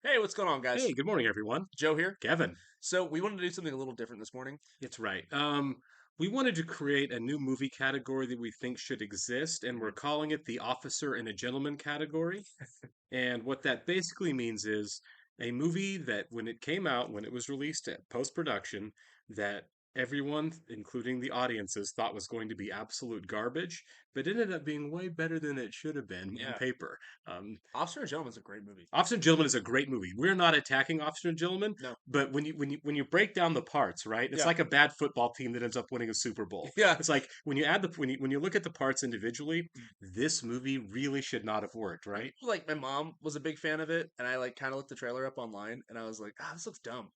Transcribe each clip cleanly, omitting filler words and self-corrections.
Hey, what's going on, guys? Hey, good morning, everyone. Joe here. Kevin. So, we wanted to do something a little different this morning. It's right. We wanted to create a new movie category that we think should exist, and we're Mhm. calling it the Officer and a Gentleman category. And what that basically means is a movie that when it came out, when it was released at post-production, that everyone, including the audiences, thought was going to be absolute garbage, but ended up being way better than it should have been on Yeah. paper. Um, Officer and Gentleman's a great movie. Officer and Gentleman is a great movie. We're not attacking Officer and Gentleman, No. but when you break down the parts, right? It's Yeah. like a bad football team that ends up winning a Super Bowl. Yeah. It's like when you add the when you look at the parts individually, this movie really should not have worked, right? Like, my mom was a big fan of it, and I, like, kind of looked the trailer up online, and I was like, this looks dumb.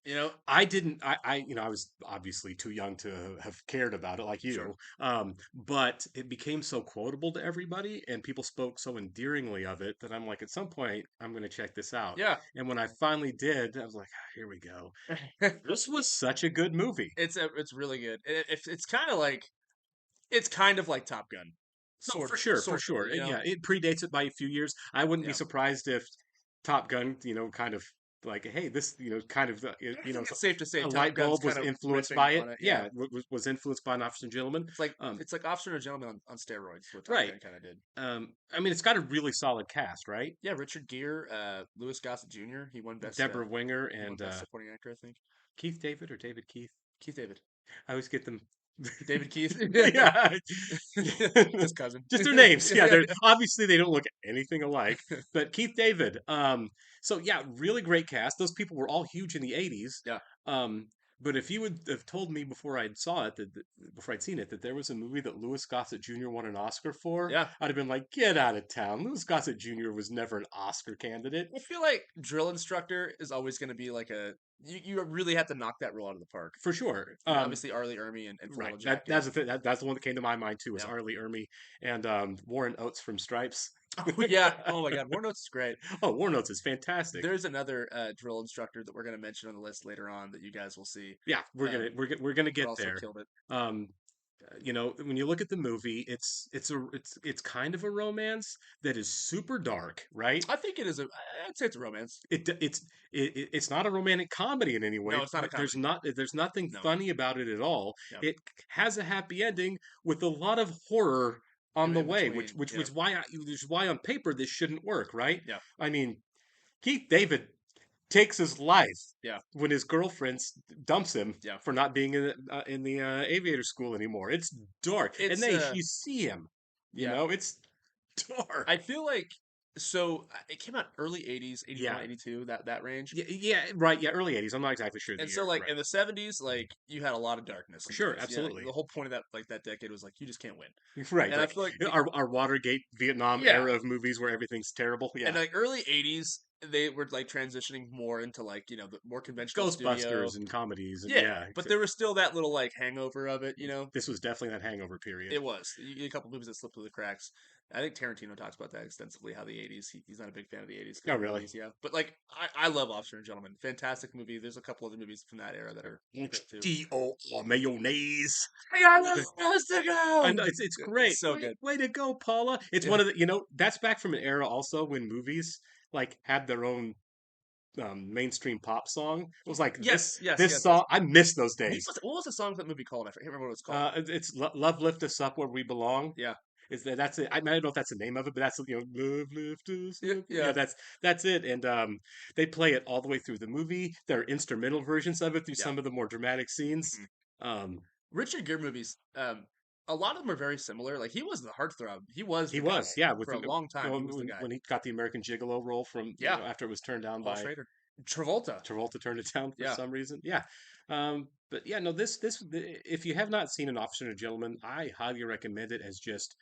I didn't. I was obviously too young to have cared about it like Sure. you. But it became so quotable to everybody, and people spoke so endearingly of it that I'm like, at some point, I'm going to check this out. Yeah. And when I finally did, I was like, here we go. This was such a good movie. It's really good. It's kind of like Top Gun. No, Sort for of. sure, for Sort of, sure. Yeah, it predates it by a few years. I wouldn't be Yeah. surprised if Top Gun, kind of like, hey, this, kind of, I think it's safe to say a Top light Gun's bulb was kind of influenced riffing by it. on it. Yeah. Yeah, was influenced by an Officer and Gentleman. It's like Um, it's like Officer and a Gentleman on steroids, what Top right. Gun kind of did. I mean, it's got a really solid cast, right? Yeah, Richard Gere, Louis Gossett Jr. Deborah Winger He won and Best Supporting Actor, I think. Keith David or David Keith. Keith David. I always get them. David Keith. Yeah, His cousin. just their names. Yeah, Yeah. they're obviously they don't look anything alike. But Keith David. So yeah, really great cast. Those people were all huge in the '80s. Yeah. Um, but if you would have told me before I'd saw it before I'd seen it that there was a movie that Louis Gossett Jr. won an Oscar for, Yeah. I'd have been like, get out of town. Louis Gossett Jr. was never an Oscar candidate. I feel like drill instructor is always going to be like you really have to knock that role out of the park. For sure. And obviously Arlie Ermy and Right. Flannel That's Jacket. the thing. That's the one that came to my mind too. Was Yeah. Arlie Ermy and Warren Oates from Stripes. Oh yeah. Oh my God. War Notes is great. Oh, Warren Oates is fantastic. There's another drill instructor that we're going to mention on the list later on that you guys will see. Yeah, we're gonna That get also there. killed it. Um, when you look at the movie, it's kind of a romance that is super dark, right? I think it is a. I'd say it's a romance. It's not a romantic comedy in any way. No, it's not a comedy. There's nothing No. funny about it at all. No. It has a happy ending with a lot of horror on the In way, which between. which Yeah. was why on paper this shouldn't work, right? Yeah. I mean, Keith David takes his life Yeah. when his girlfriend dumps him Yeah. for not being in the aviator school anymore. It's dark, and It's then you see him. Yeah. It's I dark. feel like it came out early 80s, 81, Yeah, 82, that range. yeah, right. Yeah, early '80s. I'm not exactly sure the And so year. like Right. in the 70s, like you had a lot of darkness in Sure, movies. Yeah, like, absolutely. the whole point of that decade was like you just can't win. Right, And I right. feel like Our Watergate Vietnam yeah, era of movies where everything's terrible. and Yeah, like early 80s they were like transitioning more into like, the more conventional studio. Ghostbusters and comedies, and Yeah, yeah, but there was still that little like hangover of it. this was definitely that hangover period. It was. You get a couple movies that slipped through the cracks. I think Tarantino talks about that extensively. How the '80s, he's not a big fan of the '80s Oh, kind of really? movies. Yeah, but like I love Officer and Gentleman, fantastic movie. There's a couple other movies from that era that are great too. D.O. mayonnaise. I got nothing else to I go. know it's great. It's so Way, good. way to go, Paula. It's Yeah. one of that's back from an era also when movies like had their own mainstream pop song. It was like Yes. Yes. this Yes. Yes. song. I miss those What days. was, what was the song of that movie called? I can't remember what it's called. It's Love Lift Us Up Where We Belong. Yeah. That's it? I don't know if that's the name of it, but that's Love Lift Us Yeah. Up. Yeah, Yeah. that's it. And they play it all the way through the movie. There are instrumental versions of it through Yeah. some of the more dramatic scenes. Mhm. Um, Richard Gere movies. A lot of them are very similar. Like he was the heartthrob. He was He the guy was, yeah, with for a long time. He was the guy. when he got the American Gigolo role from Yeah. after it was turned down Paul by Schrader. Travolta. Travolta turned it down for Yeah. some reason. Yeah, but yeah, no, if you have not seen An Officer and a Gentleman, I highly recommend it as just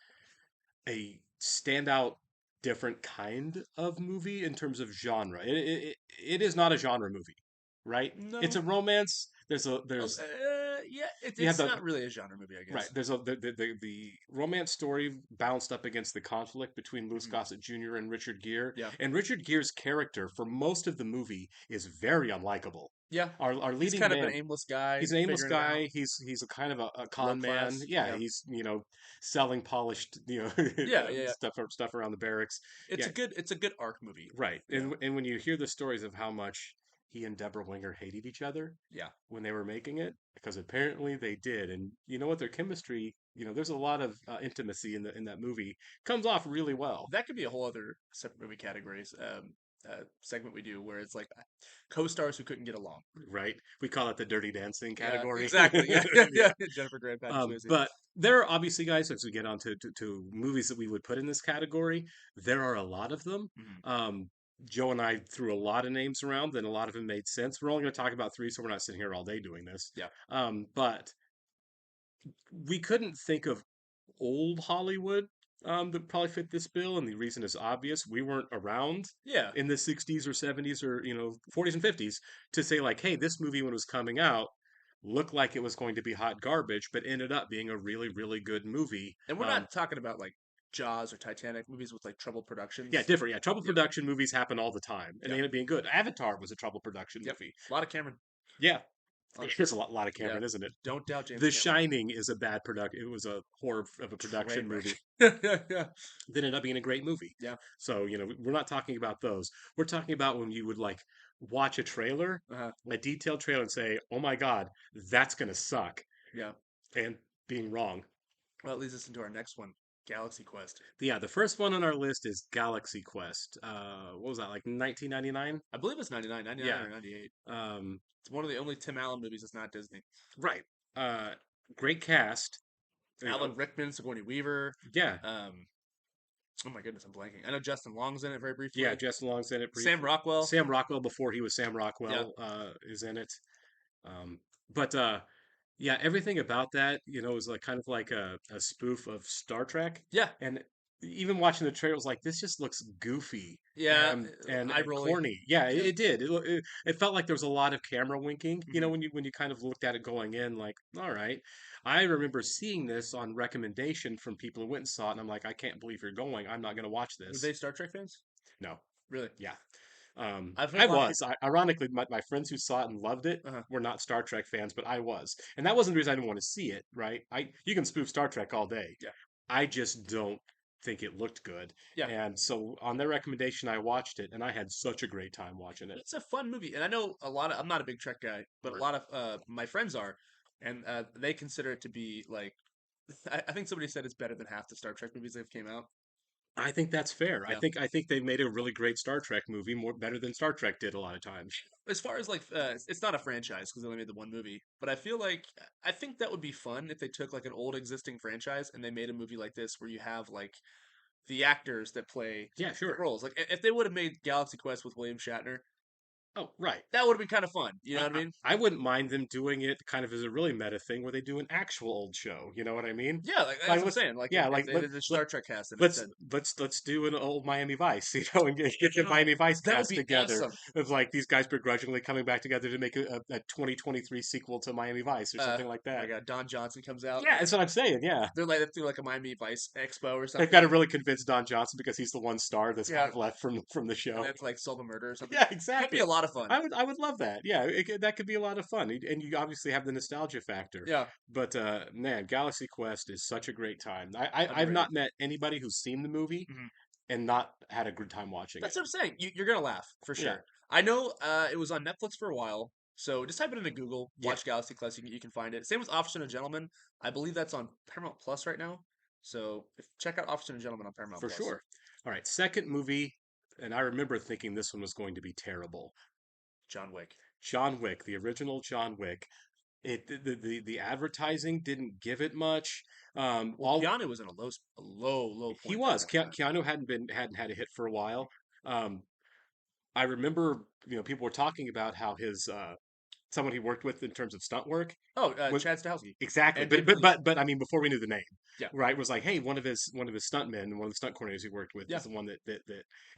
a standout, different kind of movie in terms of genre. It is not a genre movie, right? It's No. a romance. Uh, There's Yeah, You have it's the not really a genre movie, I right. guess. There's the romance story balanced up against the conflict between Louis Hmm. Gossett Jr. and Richard Gere, Yeah, and Richard Gere's character for most of the movie is very unlikable. yeah. Our He's leading kind of an man, aimless guy he's an aimless figuring it out, guy. He's a kind of a low con man. class. Yeah, Yeah, he's selling polished yeah, yeah, yeah. stuff around the barracks. Yeah, It's a good arc movie. right. You know. And when you hear the stories of how much he and Deborah Winger hated each other Yeah, when they were making it, because apparently they did, and you know what, their chemistry, there's a lot of intimacy in that movie, comes off really well. that could be a whole other separate movie categories segment we do where it's like co-stars who couldn't get along. Right? We call it the Dirty Dancing Yeah, category. exactly. Yeah, yeah, Yeah. yeah. Jennifer Grant, Patrick Swayze. But there are obviously, guys, as we get on to movies that we would put in this category, there are a lot of them. Mhm. Um, Joe and I threw a lot of names around, and a lot of them made sense. We're only going to talk about three, so we're not sitting here all day doing this. Yeah, But we couldn't think of old Hollywood that probably fit this bill, and the reason is obvious. We weren't around yeah. in the 60s or 70s or 40s and 50s to say like, hey, this movie when it was coming out looked like it was going to be hot garbage, but ended up being a really, really good movie. And we're not talking about like Jaws or Titanic movies with like trouble Yeah, productions. different. Yeah, trouble Yep, production movies happen all the time, and they yep, end up being good. Avatar was a trouble production yep. movie. A lot of Cameron. Yeah, On, there's a lot of yeah, Cameron, isn't it? don't doubt James The Cameron. Shining is a bad product. It was a horror of a Train production wreck. movie Yeah, that ended up being a great movie. yeah. So, we're not talking about those. We're talking about when you would like watch a trailer, Uh-huh. a detailed trailer, and say, "Oh my God, that's gonna suck," Yeah. and being wrong. Well, it leads us into our next one, Galaxy Quest. Yeah, the first one on our list is Galaxy Quest. What was that, like 1999? I believe it's 99, 99 Yeah. or 98. Um, It's one of the only Tim Allen movies that's not Disney. right. Uh, Great cast. Alan Rickman, Sigourney Weaver. Yeah. Um, oh my goodness, I'm blanking. I know Justin Long's in it very Yeah, briefly. Justin Long's in it Sam briefly. Rockwell. Sam Rockwell, before he was Sam Yeah, Rockwell, is in it. But yeah, everything about that, is like kind of like a spoof of Star Trek. yeah, And even watching the trailer, I was like, this just looks goofy yeah. Eye and rolling. corny. Yeah, Yeah. it did. It felt like there was a lot of camera winking, Mhm. when you kind of looked at it going in, like, all right. I remember seeing this on recommendation from people who went and saw it, and I'm like, I can't believe you're going. I'm not going to watch Were this. they Star Trek fans? No. Really? Yeah. I've heard I a lot of was. Ironically, my friends who saw it and loved it people. Uh-huh. were not Star Trek fans, but I was. And that wasn't the reason I didn't want to see it, right? You can spoof Star Trek all day. Yeah, I just don't think it looked good. yeah. And so on their recommendation, I watched it, and I had such a great time watching it. It's a fun movie, and I know a lot of. I'm not a big Trek guy, but a lot of my friends are, and they consider it to be like. I think somebody said it's better than half the Star Trek movies that have came out. I think that's fair. Yeah. I think they made a really great Star Trek movie, more better than Star Trek did a lot of times. As far as like, it's not a franchise because they only made the one movie, but I feel like I think that would be fun if they took like an old existing franchise and they made a movie like this where you have like the actors that play Yeah, the sure. roles. Like if they would have made Galaxy Quest with William Shatner, Oh, right. that would have been kind of fun. You know I, what I mean? I wouldn't mind them doing it kind of as a really meta thing where they do an actual old show. You know what I mean? Yeah, like that's Like what I'm let's saying. Like yeah, if like they did the Star Trek cast and let's instead, let's do an old Miami Vice, and get the oh, Miami Vice that would cast be together awesome. of like these guys begrudgingly coming back together to make a 2023 sequel to Miami Vice or something like Oh that. my God, Don Johnson comes out. Yeah, that's what I'm saying. Yeah, They're like they do like a Miami Vice Expo or they've got to something. really convince Don Johnson because he's the one star that's kind Yeah, of left from the and show. they have to like solve a murder or something. Yeah, That'd be exactly. a lot of fun. I would love that. Yeah, that could be a lot of fun, and you obviously have the nostalgia factor. Yeah, But man, Galaxy Quest is such a great time. I've underrated. not met anybody who's seen the movie Mhm. and not had a good time watching it. That's what I'm saying. You're gonna laugh for Yeah, sure. I know it was on Netflix for a while, so just type it into Google, yeah, watch Galaxy Quest. You can find it. Same with Officer and a Gentleman. I believe that's on Paramount Plus right now. So check out Officer and a Gentleman on Paramount for Plus. sure. All right, second movie, and I remember thinking this one was going to be terrible. John Wick. John Wick, the original John Wick. The advertising didn't give it much. Well, Keanu was in a low He point during was that time. Keanu hadn't had a hit for a while. Um, I remember, people were talking about how his someone he worked with in terms of stunt work. Oh, Was Chad Stahelski exactly, and David Leitch. but I mean, before we knew the name, Yeah, right? Was like, hey, one of his stuntmen, one of the stunt coordinators he worked with yeah, is the one that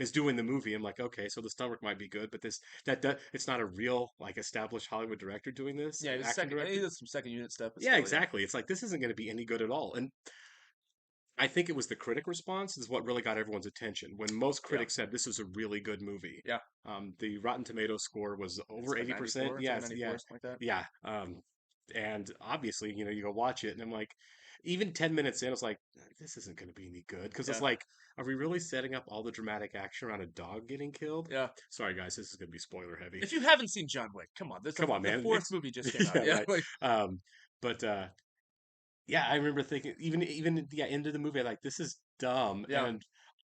is doing the movie. I'm like, okay, so the stunt work might be good, but that it's not a real like established Hollywood director doing this, yeah. He an was action second. He director. did some second unit stuff, but Yeah, still, yeah, exactly. It's like this isn't going to be any good at all. And I think it was the critic response is what really got everyone's attention. When most yeah, critics said this is a really good movie, yeah. the Rotten Tomatoes score was It's over like a 80%. 94. It's like a Yes, 94, yeah, something like that. yeah. And obviously, you go watch it, and I'm like, even 10 minutes in, I was like, this isn't going to be any good because it's Yeah, like, are we really setting up all the dramatic action around a dog getting killed? yeah. Sorry, guys, this is going to be spoiler heavy. If you haven't seen John Wick, come on. This Come on, the man. fourth It's movie just came out. yeah, Yeah, right. like But yeah, I remember thinking even yeah, into the movie, like this is dumb. yeah. And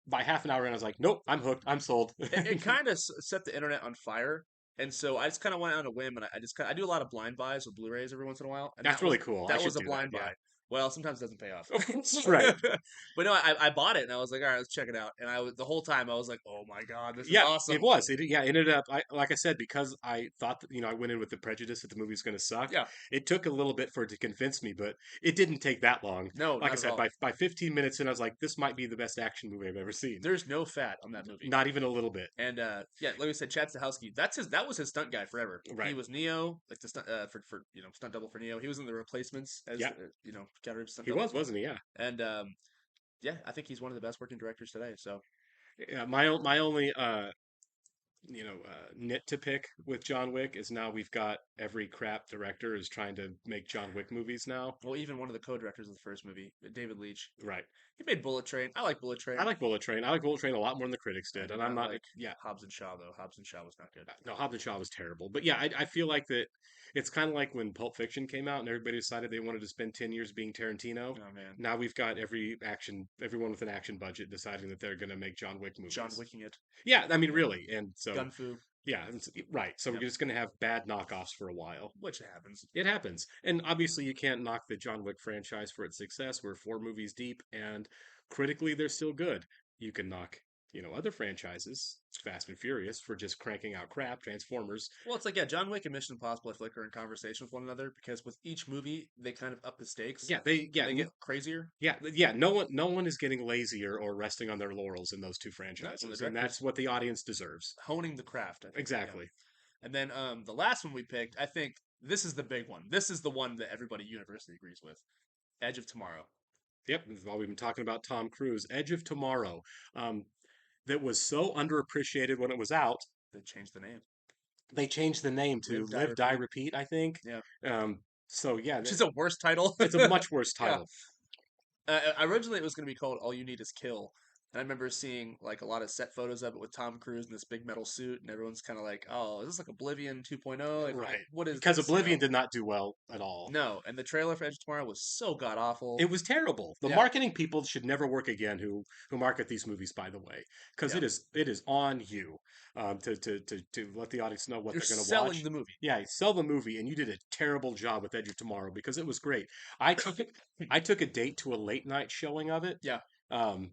by half an hour in, I was like, nope, I'm hooked. I'm sold. It kind of set the internet on fire. And so I just kind of went on a whim, and I just I do a lot of blind buys with Blu-rays every once in a while, and That's really cool. I that should was a do that. blind Yeah. buy. Well, sometimes it doesn't pay off. Right. But no, I bought it, and I was like, all right, let's check it out. And the whole time I was like, oh my god, this is Yeah, it awesome. was. It yeah, ended up like I said, because I thought that, I went in with the prejudice that the movie was going to suck. Yeah, It took a little bit for it to convince me, but it didn't take that long. no, Like I not at said, all. by 15 minutes in, I was like, this might be the best action movie I've ever seen. There's no fat on that movie. Not even a little bit. And yeah, like we said, Chad Stahelski. That was his stunt guy forever. He Right. was Neo, like the stunt for stunt double for Neo. He was in the Replacements as Yeah. Keanu Reeves stunt He double. was, wasn't he? Yeah. And yeah, I think he's one of the best working directors today. So Yeah, my only nit to pick with John Wick is now we've got every crap director is trying to make John Wick movies now. well, even one of the co-directors of the first movie, David Leitch, Right. he made Bullet Train. I like Bullet I Train. like Bullet Train. I like Bullet Train a lot more than the critics I did, did and I'm not not. like Yeah, Hobbs and Shaw though. Hobbs and Shaw was not good. no, Hobbs and Shaw was terrible. But yeah, I feel like that it's kind of like when Pulp Fiction came out and everybody decided they wanted to spend 10 years being Tarantino. Oh man, Now we've got everyone with an action budget deciding that they're going to make John Wick John movies. Wicking it, Yeah, I mean, really. And so, Gun Fu. yeah, right. So we're Yep, just going to have bad knockoffs for a while. which happens. It happens. And obviously, you can't knock the John Wick franchise for its success. We're four movies deep, and critically, they're still good. You can knock, other franchises, Fast and Furious, for just cranking out crap, Transformers. Well, it's like yeah, John Wick and Mission Impossible I feel like are in conversation with one another because with each movie they kind of up the stakes Yeah, and they get crazier. yeah. No one is getting lazier or resting on their laurels in those two No, from the franchises, and directors that's what the audience deserves. honing the craft, I think. Yeah. Exactly. And then the last one we picked, I think this is the big one. This is the one that everybody universally agrees with. Edge of Tomorrow. Yep. While we've been talking about Tom Cruise, Edge of Tomorrow, um, that was so underappreciated when it was out. They changed the name. They changed the name to Live Die Live Die Repeat. Repeat, I think. Yeah. So yeah, Which is a worse title. it's a much worse Yeah. title. Originally, it was going to be called All You Need Is Kill. And I remember seeing like a lot of set photos of it with Tom Cruise in this big metal suit, and everyone's kind of like, "Oh, is this like Oblivion 2.0? Like, Right. what is Because this?" Oblivion did not do well at all. No, and the trailer for Edge of Tomorrow was so god awful. It was terrible. The Yeah, marketing people should never work again who market these movies, by the way, because yeah. it is on you to let the audience know what You're they're going to selling watch. the movie. Yeah, sell the movie, and you did a terrible job with Edge of Tomorrow because it was great. I took it. I took a date to a late night showing of it. Yeah, Um,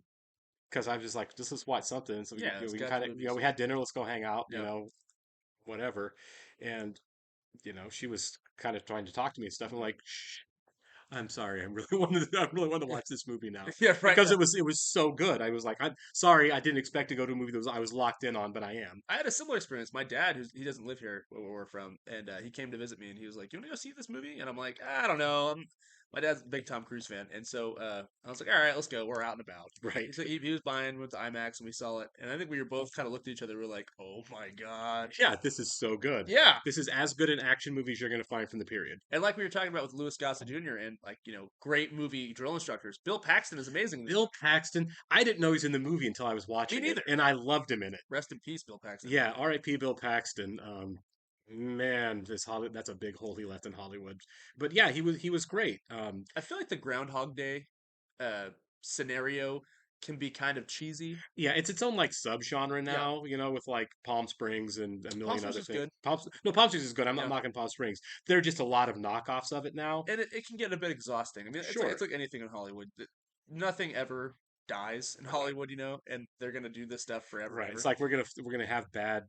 because I was just like, let's watch something. So yeah. It's we got kind the of, movies. we had dinner. Let's go hang out. Yeah, Whatever. And she was kind of trying to talk to me and stuff. I'm like, shh. I'm sorry. I really wanted to watch this movie now yeah, right. because it was so good. I was like, I'm sorry. I didn't expect to go to a movie I was locked in on, but I am. I had a similar experience. My dad, he doesn't live here where we're from, and he came to visit me, and he was like, "You want to go see this movie?" And I'm like, "I don't know." My dad's a big Tom Cruise fan, and so I was like, "All right, let's go. We're out and about." Right. So he was buying, went to IMAX, and we saw it. And I think we were both kind of looked at each other. We were like, "Oh my god, Yeah, this is so good. yeah!" This is as good an action movie as you're going to find from the period. And like we were talking about with Louis Gossett Jr. and like great movie drill instructors. Bill Paxton is amazing. Bill Paxton. I didn't know he was in the movie until I was Me watching it, neither. and I loved him in it. Rest in peace, Bill Paxton. Yeah, R.I.P. Bill Paxton. Man, that's a big hole he left in Hollywood. But yeah, he was great. I feel like the Groundhog Day uh, scenario can be kind of cheesy. Yeah, it's its own like subgenre Yeah, now, with like Palm Springs and a Palm million Springs other is things. good. No, Palm Springs is good. I'm not Yeah, knocking Palm Springs. There are just a lot of knockoffs of it now. and it can get a bit exhausting. I mean, Sure. it's like anything in Hollywood. Nothing ever dies in Right. Hollywood, and they're gonna do this stuff forever, Right. It's ever. like we're gonna have bad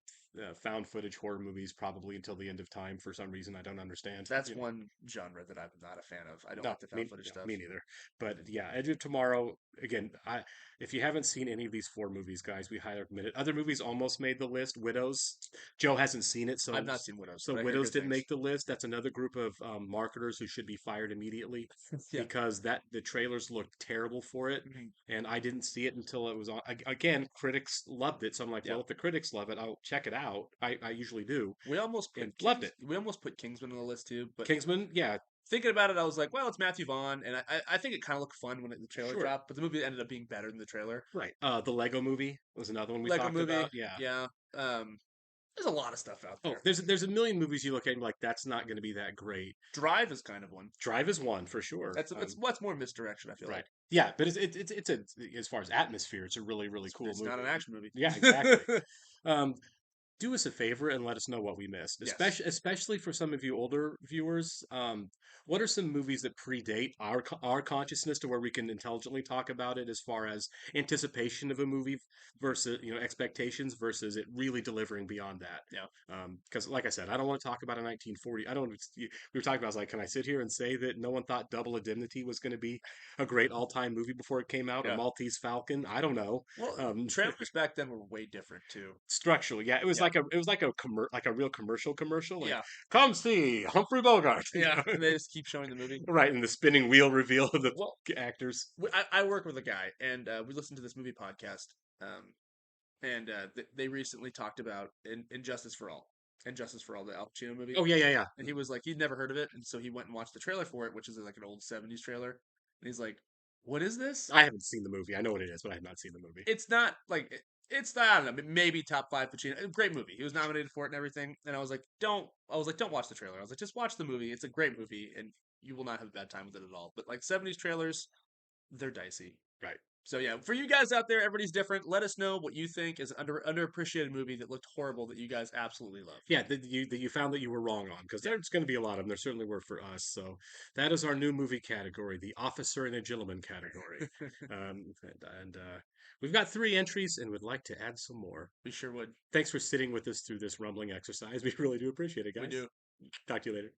found footage horror movies probably until the end of time for some reason I don't understand. That's one genre that I'm not a fan of. I don't No, like the found footage stuff. me neither. But yeah, Edge of Tomorrow again. If you haven't seen any of these four movies, guys, we highly recommend it. Other movies almost made the list. Widows, Joe hasn't seen it, I've not seen Widows, so but I hear Widows good didn't things. make the list. That's another group of marketers who should be fired immediately Yeah. because that the trailers looked terrible for it, Mhm. and I didn't see it until it was on. Again, critics loved it, so I'm like, Yeah. well, if the critics love it, I'll check it out. I usually do, We almost and put loved it. We almost put Kingsman on the list too, but Kingsman, yeah, thinking about it, I was like, well, it's Matthew Vaughn, and I think it kind of looked fun when the trailer sure. dropped, but the movie ended up being better than the trailer. Right. The Lego Movie was another one we Lego talked Movie, about. Yeah. yeah. There's a lot of stuff out Oh, there. there's a million movies you look at and you're like that's not going to be that great. Drive is kind of one. Drive is one for sure. It's what's more misdirection. I feel Right. like Yeah, but it's a as far as atmosphere, it's a really cool it's not an movie. action movie. Yeah, exactly. Um, do us a favor and let us know what we missed, Yes. especially for some of you older viewers. What are some movies that predate our consciousness to where we can intelligently talk about it as far as anticipation of a movie versus expectations versus it really delivering beyond that? Yeah. Because like I said, I don't want to talk about a 1940. I don't. We were talking about. I was like, can I sit here and say that no one thought Double Indemnity was going to be a great all-time movie before it came out, or Yeah. Maltese Falcon? I don't know. Well, Um, trailers back then were way different too. Structurally, yeah, Yeah. it was like like a real commercial, like Yeah. come see Humphrey Bogart, Yeah. And they just keep showing the movie. right, and the spinning wheel reveal of the Well, actors. I work with a guy, and we listened to this movie podcast, and they recently talked about Injustice for All, Injustice for All, the Al Pacino movie, Oh yeah. and he was like he'd never heard of it, and so he went and watched the trailer for it, which is like an old '70s trailer, and he's like, "What is this?" I haven't seen the movie. I know what it is, but I have not seen the movie. It's not like it's not. I don't know, maybe top five Pacino. Great movie. He was nominated for it and everything. And I was like, don't. I was like, don't watch the trailer. I was like, just watch the movie. It's a great movie, and you will not have a bad time with it at all. But like '70s trailers, they're dicey. Right. So yeah, for you guys out there, everybody's different. Let us know what you think is an underappreciated movie that looked horrible that you guys absolutely love. Yeah, that you found that you were wrong on because there's going to be a lot of them. There certainly were for us. So that is our new movie category, the officer and a gentleman category. We've got 3 entries and would like to add some more. We sure would. Thanks for sitting with us through this rumbling exercise. We really do appreciate it, We guys. do. Talk to you later.